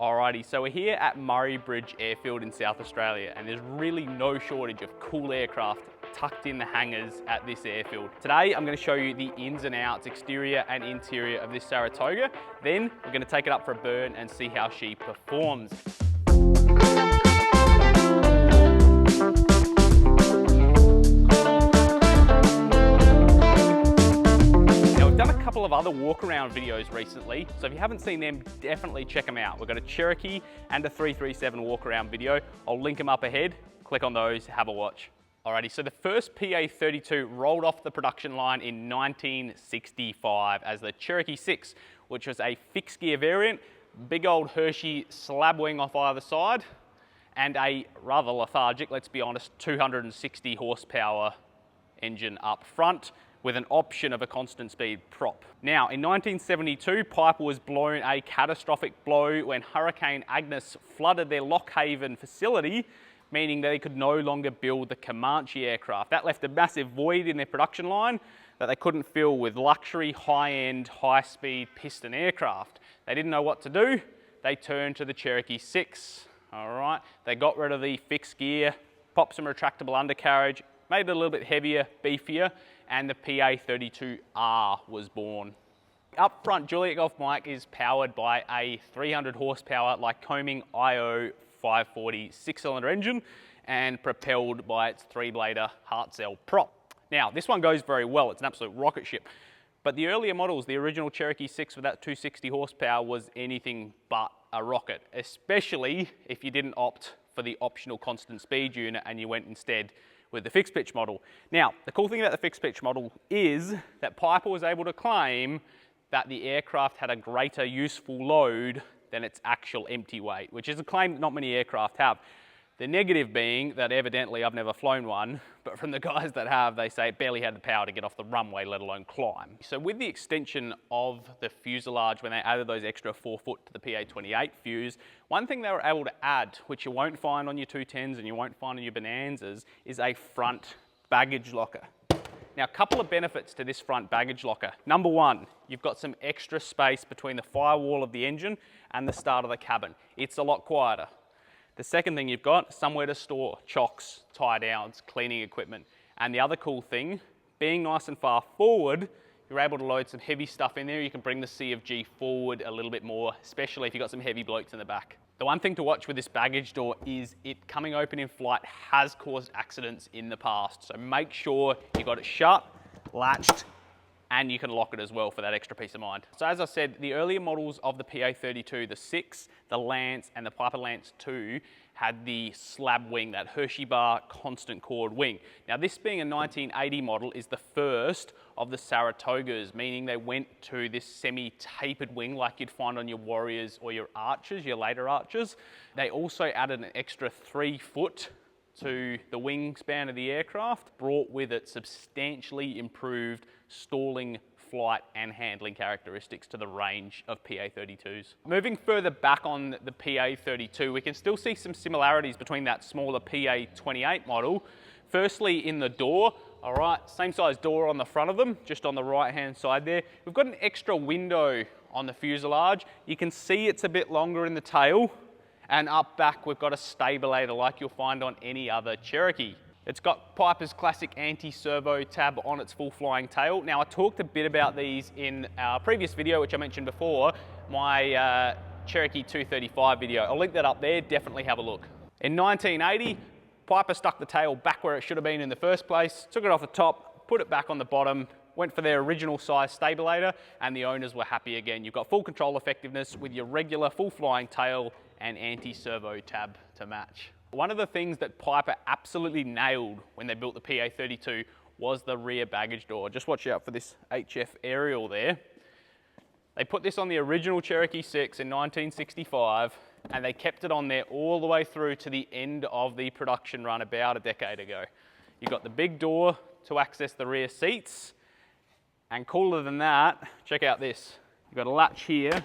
Alrighty, so we're here at Murray Bridge Airfield in South Australia, and there's really no shortage of cool aircraft tucked in the hangars at this airfield. Today, I'm going to show you the ins and outs, exterior and interior of this Saratoga. Then, we're going to take it up for a burn and see how she performs. Couple of other walk-around videos recently, so if you haven't seen them, definitely check them out. We've got a Cherokee and a 337 walk-around video. I'll link them up ahead. Click on those, have a watch. Alrighty, so the first PA-32 rolled off the production line in 1965 as the Cherokee Six, which was a fixed gear variant, big old Hershey slab wing off either side, and a rather lethargic, let's be honest, 260 horsepower engine up front, with an option of a constant speed prop. Now, in 1972, Piper was blown a catastrophic blow when Hurricane Agnes flooded their Lock Haven facility, meaning they could no longer build the Comanche aircraft. That left a massive void in their production line that they couldn't fill with luxury, high-end, high-speed piston aircraft. They didn't know what to do. They turned to the Cherokee Six. All right, they got rid of the fixed gear, popped some retractable undercarriage, made it a little bit heavier, beefier, and the PA-32R was born. Up front, Juliet Golf Mike is powered by a 300 horsepower Lycoming IO 540 six-cylinder engine and propelled by its three-blader Hartzell prop. Now, this one goes very well. It's an absolute rocket ship. But the earlier models, the original Cherokee 6 with that 260 horsepower was anything but a rocket, especially if you didn't opt for the optional constant speed unit and you went instead with the fixed pitch model. Now, the cool thing about the fixed pitch model is that Piper was able to claim that the aircraft had a greater useful load than its actual empty weight, which is a claim that not many aircraft have. The negative being that evidently I've never flown one, but from the guys that have, they say it barely had the power to get off the runway, let alone climb. So with the extension of the fuselage, when they added those extra 4 foot to the PA-28 fuse, one thing they were able to add, which you won't find on your 210s and you won't find on your Bonanzas, is a front baggage locker. Now, a couple of benefits to this front baggage locker. Number one, you've got some extra space between the firewall of the engine and the start of the cabin. It's a lot quieter. The second thing you've got, somewhere to store chocks, tie downs, cleaning equipment. And the other cool thing, being nice and far forward, you're able to load some heavy stuff in there. You can bring the C of G forward a little bit more, especially if you've got some heavy blokes in the back. The one thing to watch with this baggage door is it coming open in flight has caused accidents in the past. So make sure you got it shut, latched, and you can lock it as well for that extra peace of mind. So as I said, the earlier models of the PA-32, the 6, the Lance, and the Piper Lance 2 had the slab wing, that Hershey bar constant chord wing. Now this being a 1980 model is the first of the Saratogas, meaning they went to this semi-tapered wing like you'd find on your Warriors or your Archers, your later Archers. They also added an extra 3 foot to the wingspan of the aircraft, brought with it substantially improved stalling, flight and handling characteristics to the range of PA-32s. Moving further back on the PA-32, we can still see some similarities between that smaller PA-28 model. Firstly, in the door, all right, same size door on the front of them, just on the right-hand side there. We've got an extra window on the fuselage. You can see it's a bit longer in the tail, and up back we've got a stabilator like you'll find on any other Cherokee. It's got Piper's classic anti-servo tab on its full flying tail. Now I talked a bit about these in our previous video, which I mentioned before, my Cherokee 235 video. I'll link that up there, definitely have a look. In 1980, Piper stuck the tail back where it should have been in the first place, took it off the top, put it back on the bottom, went for their original size stabilator, and the owners were happy again. You've got full control effectiveness with your regular full flying tail and anti-servo tab to match. One of the things that Piper absolutely nailed when they built the PA-32 was the rear baggage door. Just watch out for this HF aerial there. They put this on the original Cherokee 6 in 1965, and they kept it on there all the way through to the end of the production run about a decade ago. You've got the big door to access the rear seats, and cooler than that, check out this. You've got a latch here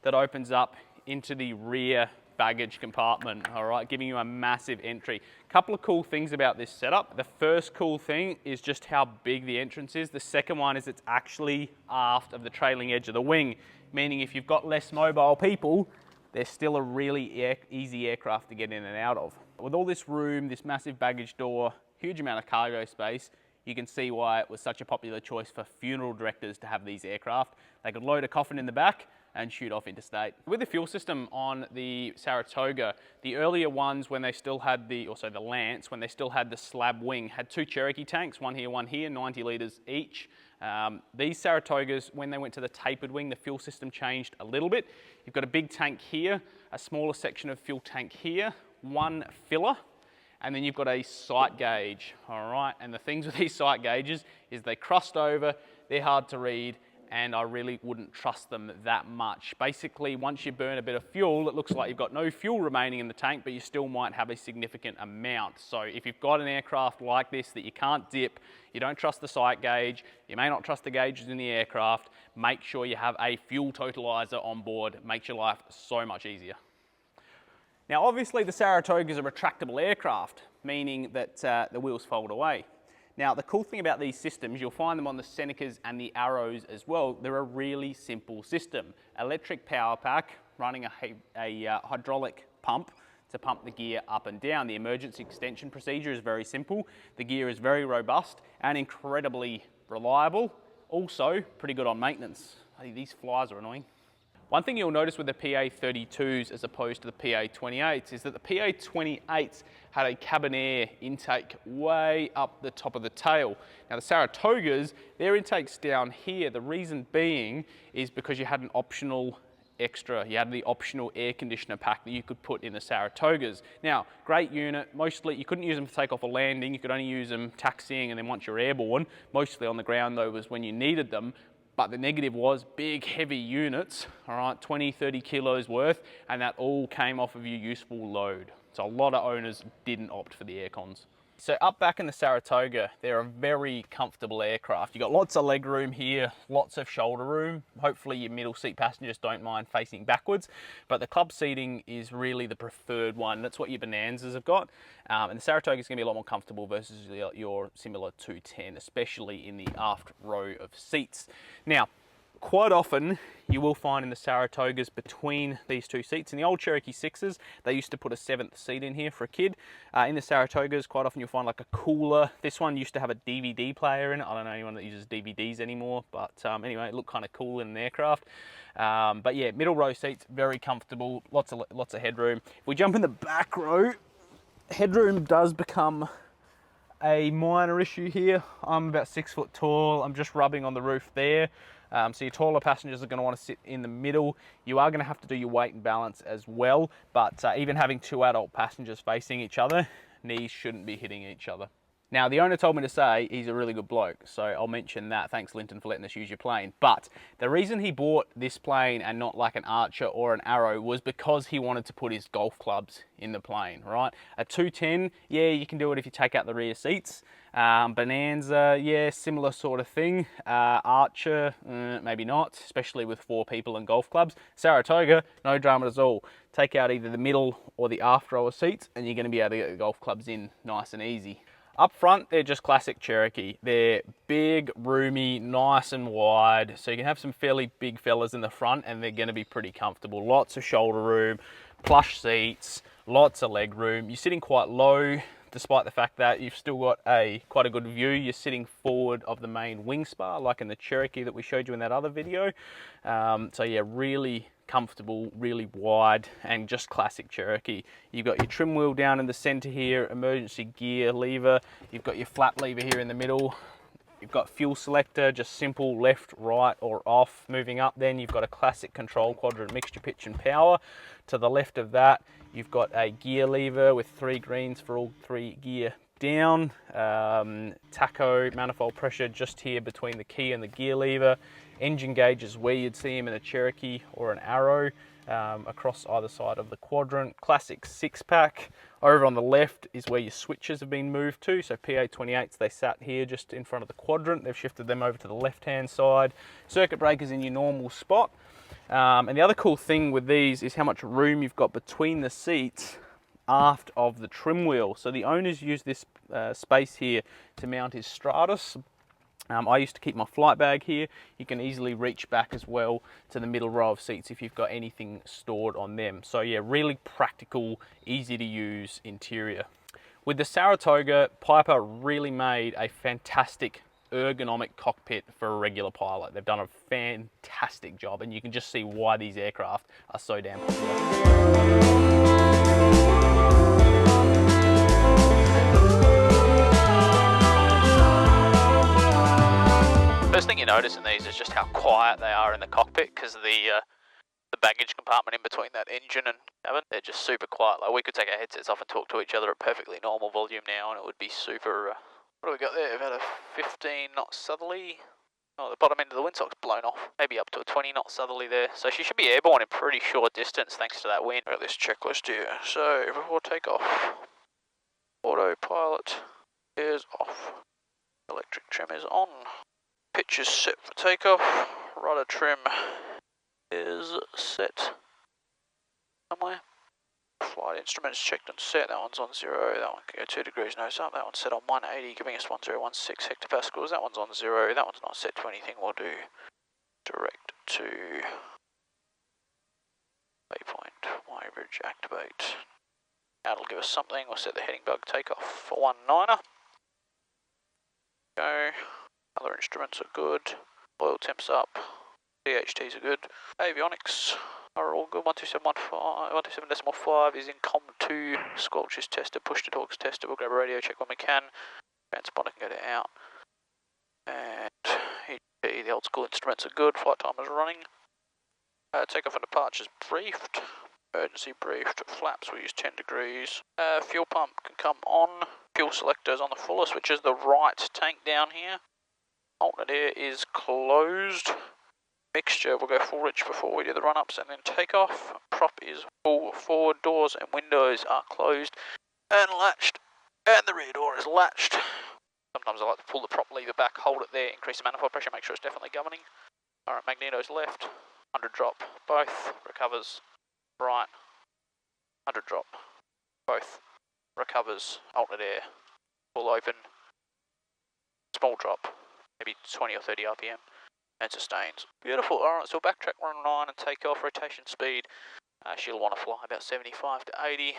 that opens up into the rear baggage compartment, all right, giving you a massive entry. Couple of cool things about this setup. The first cool thing is just how big the entrance is. The second one is it's actually aft of the trailing edge of the wing, meaning if you've got less mobile people, they're still a really easy aircraft to get in and out of. With all this room, this massive baggage door, huge amount of cargo space, you can see why it was such a popular choice for funeral directors to have these aircraft. They could load a coffin in the back and shoot off interstate. With the fuel system on the Saratoga, the earlier ones when they still had the Lance, when they still had the slab wing, had 2 Cherokee tanks, one here, 90 litres each. These Saratogas, when they went to the tapered wing, the fuel system changed a little bit. You've got a big tank here, a smaller section of fuel tank here, one filler, and then you've got a sight gauge, all right? And the things with these sight gauges is they crust over, they're hard to read, and I really wouldn't trust them that much. Basically, once you burn a bit of fuel, it looks like you've got no fuel remaining in the tank, but you still might have a significant amount. So if you've got an aircraft like this that you can't dip, you don't trust the sight gauge, you may not trust the gauges in the aircraft, make sure you have a fuel totalizer on board. It makes your life so much easier. Now, obviously the Saratoga is a retractable aircraft, meaning that the wheels fold away. Now, the cool thing about these systems, you'll find them on the Senecas and the Arrows as well. They're a really simple system. Electric power pack running a hydraulic pump to pump the gear up and down. The emergency extension procedure is very simple. The gear is very robust and incredibly reliable. Also, pretty good on maintenance. These flies are annoying. One thing you'll notice with the PA-32s as opposed to the PA-28s is that the PA-28s had a cabin air intake way up the top of the tail. Now the Saratogas, their intake's down here. The reason being is because you had an optional extra. You had the optional air conditioner pack that you could put in the Saratogas. Now, great unit. Mostly, you couldn't use them for takeoff or landing. You could only use them taxiing and then once you're airborne. Mostly on the ground though was when you needed them. But the negative was big, heavy units, all right, 20, 30 kilos worth, and that all came off of your useful load. So a lot of owners didn't opt for the air cons. So up back in the Saratoga, they're a very comfortable aircraft. You've got lots of leg room here, lots of shoulder room. Hopefully your middle seat passengers don't mind facing backwards, but the club seating is really the preferred one. That's what your Bonanzas have got. And the Saratoga is going to be a lot more comfortable versus your similar 210, especially in the aft row of seats. Now, quite often you will find in the Saratogas between these two seats. In the old Cherokee Sixes, they used to put a 7th seat in here for a kid. In the Saratogas, quite often you'll find like a cooler. This one used to have a DVD player in it. I don't know anyone that uses DVDs anymore, but anyway, it looked kind of cool in an aircraft. But yeah, middle row seats, very comfortable, lots of headroom. If we jump in the back row, headroom does become a minor issue here. I'm about 6 foot tall. I'm just rubbing on the roof there. So your taller passengers are going to want to sit in the middle. You are going to have to do your weight and balance as well, but even having 2 adult passengers facing each other, knees shouldn't be hitting each other. Now, the owner told me to say he's a really good bloke, so I'll mention that. Thanks, Linton, for letting us use your plane. But the reason he bought this plane and not like an Archer or an Arrow was because he wanted to put his golf clubs in the plane, right? A 210, yeah, you can do it if you take out the rear seats. Bonanza, yeah, similar sort of thing. Archer, maybe not, especially with 4 people and golf clubs. Saratoga, no drama at all. Take out either the middle or the aft row of seats and you're going to be able to get the golf clubs in nice and easy. Up front, they're just classic Cherokee. They're big, roomy, nice and wide. So you can have some fairly big fellas in the front and they're going to be pretty comfortable. Lots of shoulder room, plush seats, lots of leg room. You're sitting quite low, despite the fact that you've still got quite a good view. You're sitting forward of the main wing spar, like in the Cherokee that we showed you in that other video. So yeah, really comfortable, really wide, and just classic Cherokee. You've got your trim wheel down in the center here, emergency gear lever. You've got your flat lever here in the middle. You've got fuel selector, just simple left, right, or off. Moving up then, you've got a classic control quadrant, mixture, pitch, and power. To the left of that, you've got a gear lever with 3 greens for all 3 gear down. Tacho, manifold pressure just here between the key and the gear lever. Engine gauges where you'd see them in a Cherokee or an Arrow, across either side of the quadrant. Classic 6-pack. Over on the left is where your switches have been moved to. So PA-28s, they sat here just in front of the quadrant. They've shifted them over to the left-hand side. Circuit breakers in your normal spot. And the other cool thing with these is how much room you've got between the seats aft of the trim wheel. So the owners use this space here to mount his Stratus. I used to keep my flight bag here. You can easily reach back as well to the middle row of seats if you've got anything stored on them. So yeah, really practical, easy to use interior. With the Saratoga, Piper really made a fantastic ergonomic cockpit for a regular pilot. They've done a fantastic job, and you can just see why these aircraft are so damn popular. First thing you notice in these is just how quiet they are in the cockpit because of the baggage compartment in between that engine and cabin. They're just super quiet. Like we could take our headsets off and talk to each other at perfectly normal volume now, and it would be super. What do we got there? About a 15 knot southerly. Oh, the bottom end of the windsock's blown off. Maybe up to a 20 knot southerly there. So she should be airborne in pretty short distance thanks to that wind. Got this checklist here. So before takeoff, autopilot is off. Electric trim is on. Pitch is set for takeoff. Rudder trim is set somewhere. Flight instruments checked and set. That one's on 0. That one can go 2 degrees nose up. That one's set on 180, giving us 1016 hectopascals. That one's on 0. That one's not set to anything. We'll do direct to waypoint. Weybridge activate. That'll give us something. We'll set the heading bug takeoff for 19er. Go. Other instruments are good. Oil temps up. DHTs are good. Avionics are all good. 127.5 is in COM2. Squelch is tested. Push to talks tested. We'll grab a radio check when we can. Transponder can get it out. And the old school instruments are good. Flight timers are running. Takeoff and departures briefed. Emergency briefed. Flaps will use 10 degrees. Fuel pump can come on. Fuel selector is on the fullest, which is the right tank down here. Alternate air is closed. Mixture will go full rich before we do the run-ups and then takeoff. Prop is full forward. Doors and windows are closed and latched. And the rear door is latched. Sometimes I like to pull the prop lever back, hold it there, increase the manifold pressure, make sure it's definitely governing. Alright, magnetos left. 100 drop. Both. Recovers. Right. 100 drop. Both. Recovers. Alternate air. Full open. Small drop. Maybe 20 or 30 RPM, and sustains. Beautiful. Alright, so we'll backtrack 19 and take off. Rotation speed, she'll want to fly about 75 to 80.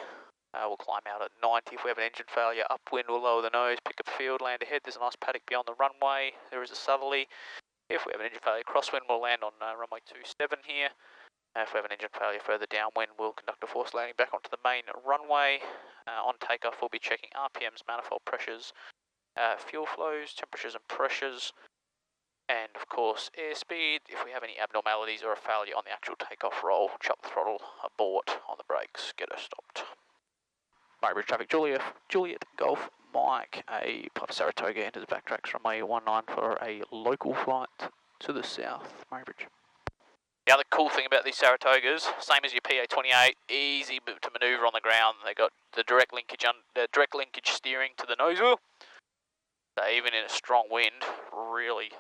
We'll climb out at 90 if we have an engine failure. Upwind, we'll lower the nose, pick up field, land ahead. There's a nice paddock beyond the runway. There is a southerly. If we have an engine failure crosswind, we'll land on runway 27 here. If we have an engine failure further downwind, we'll conduct a forced landing back onto the main runway. On takeoff, we'll be checking RPMs, manifold pressures, fuel flows, temperatures and pressures, and of course airspeed. If we have any abnormalities or a failure on the actual takeoff roll, chop the throttle, abort on the brakes, get her stopped. Weybridge traffic, Juliet Golf Mike, a Piper Saratoga enters backtracks runway 19 for a local flight to the south, Weybridge. The other cool thing about these Saratogas, same as your PA-28, easy to manoeuvre on the ground. They got the direct linkage steering to the nose wheel. So even in a strong wind, really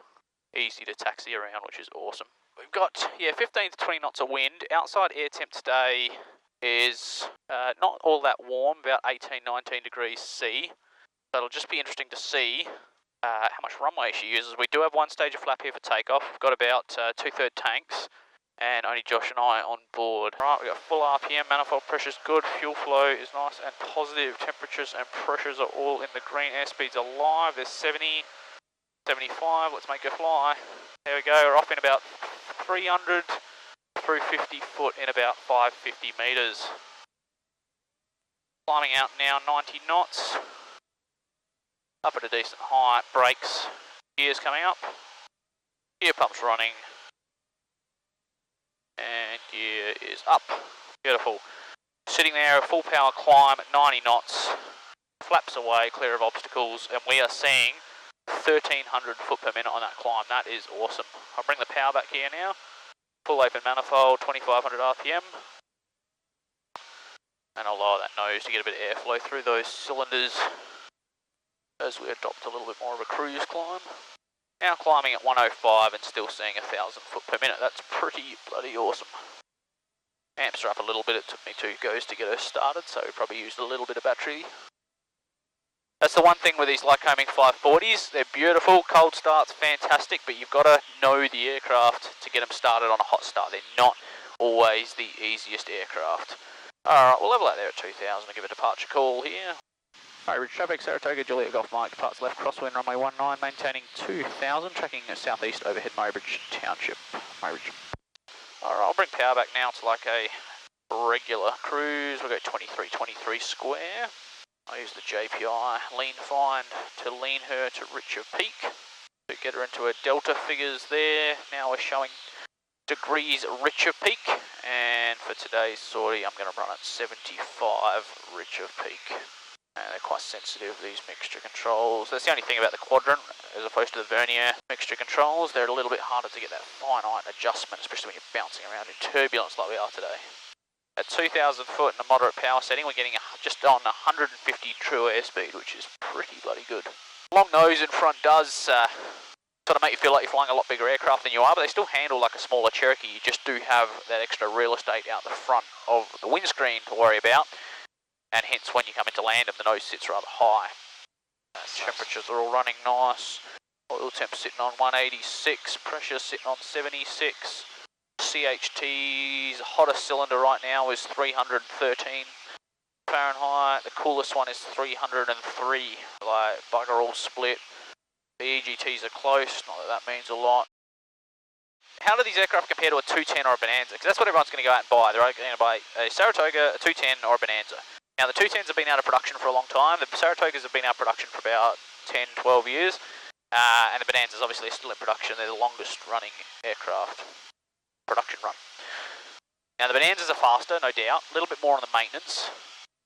easy to taxi around, which is awesome. We've got, 15 to 20 knots of wind. Outside air temp today is not all that warm, about 18, 19 degrees C. So it'll just be interesting to see how much runway she uses. We do have one stage of flap here for takeoff. We've got about 2/3 tanks, and only Josh and I on board. Right, we've got full RPM, manifold pressure's good, fuel flow is nice and positive, temperatures and pressures are all in the green, airspeed's alive, there's 70, 75, let's make her fly. There we go, we're off in about 300 through 50 foot in about 550 metres. Climbing out now, 90 knots. Up at a decent height, brakes, gears coming up, gear pumps running, and gear is up. Beautiful. Sitting there, a full power climb at 90 knots, flaps away, clear of obstacles, and we are seeing 1300 foot per minute on that climb. That is awesome. I'll bring the power back here now. Full open manifold, 2500 RPM. And I'll lower that nose to get a bit of airflow through those cylinders as we adopt a little bit more of a cruise climb. Now climbing at 105 and still seeing 1000 foot per minute. That's pretty bloody awesome. Amps are up a little bit. It took me 2 goes to get her started, so we probably used a little bit of battery. That's the one thing with these Lycoming 540s. They're beautiful, cold starts, fantastic, but you've got to know the aircraft to get them started on a hot start. They're not always the easiest aircraft. Alright, we'll level out there at 2000 and give a departure call here. Alright, Ridge traffic, Saratoga, Juliet Golf Mike, departs left, crosswind, runway 19, maintaining 2000, tracking southeast overhead Murray-Bridge Township. Murray-Bridge. Alright, I'll bring power back now to like a regular cruise. We'll go 2323 square. I'll use the JPI lean find to lean her to Richer Peak. To get her into her delta figures there. Now we're showing degrees Richer Peak. And for today's sortie, I'm going to run at 75 Richer Peak. And they're quite sensitive, these mixture controls. That's the only thing about the quadrant, as opposed to the vernier mixture controls. They're a little bit harder to get that finite adjustment, especially when you're bouncing around in turbulence like we are today. At 2,000 foot in a moderate power setting, we're getting just on 150 true airspeed, which is pretty bloody good. Long nose in front does sort of make you feel like you're flying a lot bigger aircraft than you are, but they still handle like a smaller Cherokee. You just do have that extra real estate out the front of the windscreen to worry about, and hence when you come into land and the nose sits rather high. Temperatures are all running nice. Oil temp sitting on 186, pressure sitting on 76. CHT's hottest cylinder right now is 313 Fahrenheit. The coolest one is 303. Like bugger all split. The EGTs are close, not that that means a lot. How do these aircraft compare to a 210 or a Bonanza? Because that's what everyone's going to go out and buy. They're going to buy a Saratoga, a 210 or a Bonanza. Now the 210s have been out of production for a long time. The Saratogas have been out of production for about 10, 12 years. And the Bonanzas obviously are still in production. They're the longest running aircraft production run. Now the Bonanzas are faster, no doubt, a little bit more on the maintenance,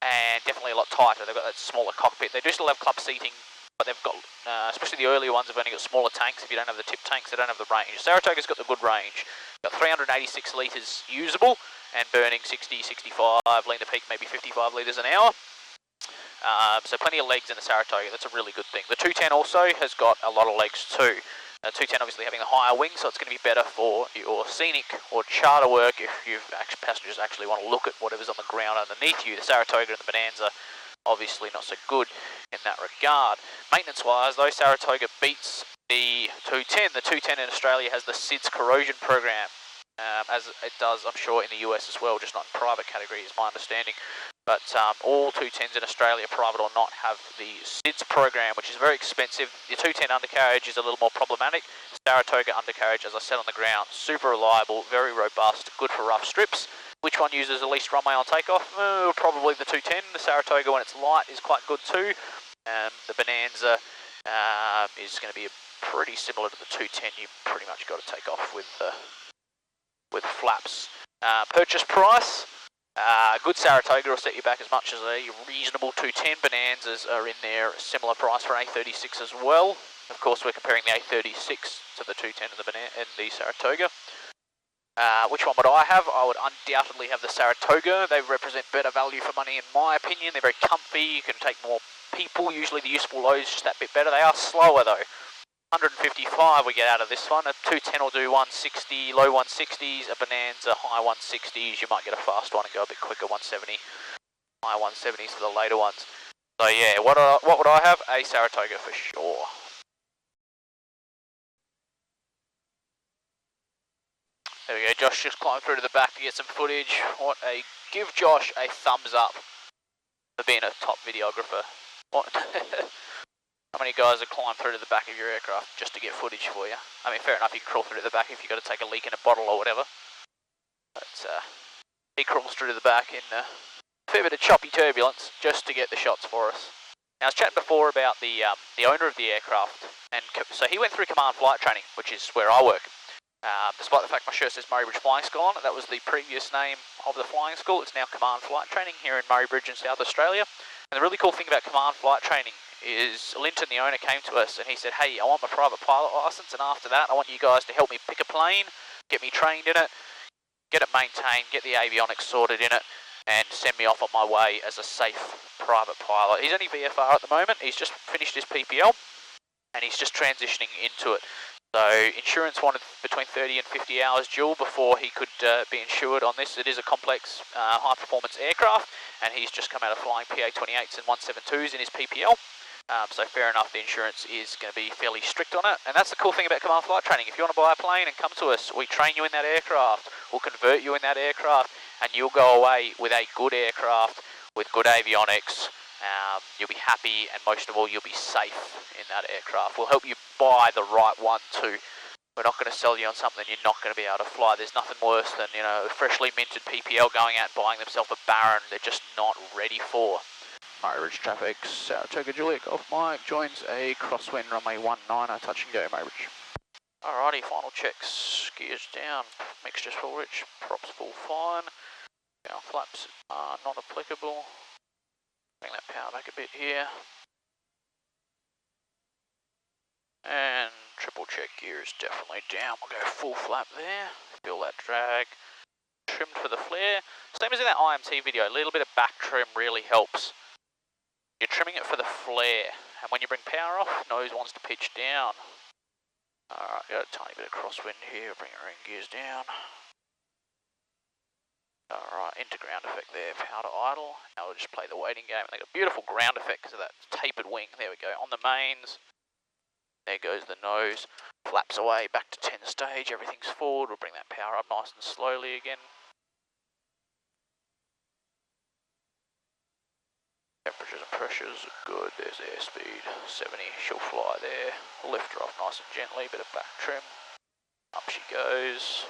and definitely a lot tighter. They've got that smaller cockpit. They do still have club seating, but they've got, especially the earlier ones, have only got smaller tanks. If you don't have the tip tanks, they don't have the range. Saratoga's got the good range. Got 386 litres usable, and burning 60, 65, lean to peak maybe 55 litres an hour. So plenty of legs in the Saratoga, that's a really good thing. The 210 also has got a lot of legs too. 210 obviously having the higher wing, so it's going to be better for your scenic or charter work if passengers actually want to look at whatever's on the ground underneath you. The Saratoga and the Bonanza obviously not so good in that regard. Maintenance wise though, Saratoga beats the 210. The 210 in Australia has the SIDS corrosion program, as it does I'm sure in the US as well, just not in private category is my understanding. But all 210s in Australia, private or not, have the SIDS program, which is very expensive. The 210 undercarriage is a little more problematic. Saratoga undercarriage, as I said on the ground, super reliable, very robust, good for rough strips. Which one uses the least runway on takeoff? Probably the 210. The Saratoga, when it's light, is quite good too. The Bonanza is going to be pretty similar to the 210. You pretty much got to take off with flaps. Purchase price. Good Saratoga will set you back as much as a reasonable 210. Bonanzas are in there, a similar price for an A36 as well. Of course, we're comparing the A36 to the 210 and the Saratoga. Which one would I have? I would undoubtedly have the Saratoga. They represent better value for money in my opinion. They're very comfy, you can take more people. Usually the useful load is just that bit better. They are slower though. 155 we get out of this one. A 210 will do 160, low 160s. A Bonanza, high 160s. You might get a fast one and go a bit quicker, 170. High 170s for the later ones. So yeah, what would I have? A Saratoga for sure. There we go, Josh just climbed through to the back to get some footage. Give Josh a thumbs up for being a top videographer. What? How many guys have climbed through to the back of your aircraft just to get footage for you? I mean, fair enough, you can crawl through to the back if you've got to take a leak in a bottle or whatever. But he crawls through to the back in a fair bit of choppy turbulence just to get the shots for us. Now, I was chatting before about the owner of the aircraft, and so he went through command flight training, which is where I work. Despite the fact my shirt says Murray-Bridge Flying School on it, that was the previous name of the flying school. It's now Command Flight Training here in Murray-Bridge in South Australia. And the really cool thing about Command Flight Training is Linton, the owner, came to us and he said, hey, I want my private pilot licence, and after that I want you guys to help me pick a plane, get me trained in it, get it maintained, get the avionics sorted in it, and send me off on my way as a safe private pilot. He's only VFR at the moment, he's just finished his PPL, and he's just transitioning into it. So insurance wanted between 30 and 50 hours dual before he could be insured on this. It is a complex high performance aircraft, and he's just come out of flying PA-28s and 172s in his PPL. So fair enough, the insurance is going to be fairly strict on it. And that's the cool thing about command flight training. If you want to buy a plane and come to us, we train you in that aircraft, we'll convert you in that aircraft, and you'll go away with a good aircraft, with good avionics. You'll be happy, and most of all, you'll be safe in that aircraft. We'll help you buy the right one too. We're not going to sell you on something you're not going to be able to fly. There's nothing worse than, you know, a freshly minted PPL going out and buying themselves a Baron they're just not ready for. Murray Ridge traffic, Saratoga Juliet Golf Mike joins a crosswind runway 19er, touch and go, Murray Ridge. Alrighty, final checks, gears down, mixture's full rich, props full fine, down flaps are not applicable. Bring that power back a bit here. And triple check gear is definitely down, we'll go full flap there, feel that drag. Trimmed for the flare, same as in that IMT video, a little bit of back trim really helps. You're trimming it for the flare, and when you bring power off, nose wants to pitch down. Alright, got a tiny bit of crosswind here, bring our in gears down. Alright, into ground effect there, power to idle. Now we'll just play the waiting game, and they got a beautiful ground effect because of that tapered wing. There we go, on the mains. There goes the nose, flaps away, back to 10 stage, everything's forward. We'll bring that power up nice and slowly again. Temperatures and pressures are good, there's airspeed, 70, she'll fly there. We'll lift her off nice and gently, bit of back trim. Up she goes.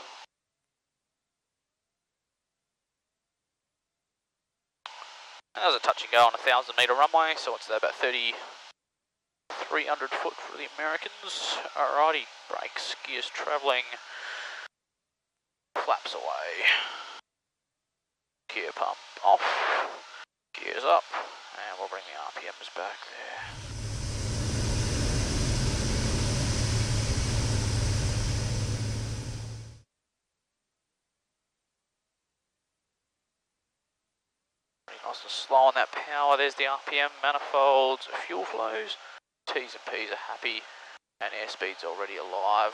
And there's a touch and go on a 1,000 metre runway, so what's that, about 300 foot for the Americans. Alrighty, brakes, gears travelling, flaps away. Gear pump off, gears up. And we'll bring the RPMs back there. Pretty nice and slow on that power. There's the RPM manifolds, fuel flows. T's and P's are happy, and airspeed's already alive.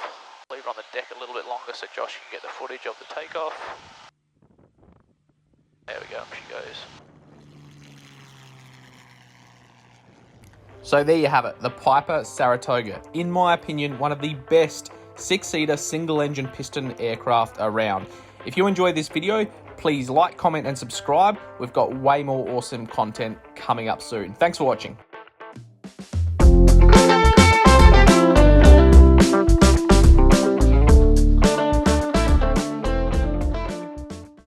Leave her on the deck a little bit longer so Josh can get the footage of the takeoff. There we go, up she goes. So there you have it, the Piper Saratoga. In my opinion, one of the best 6-seater single-engine piston aircraft around. If you enjoyed this video, please like, comment and subscribe. We've got way more awesome content coming up soon. Thanks for watching.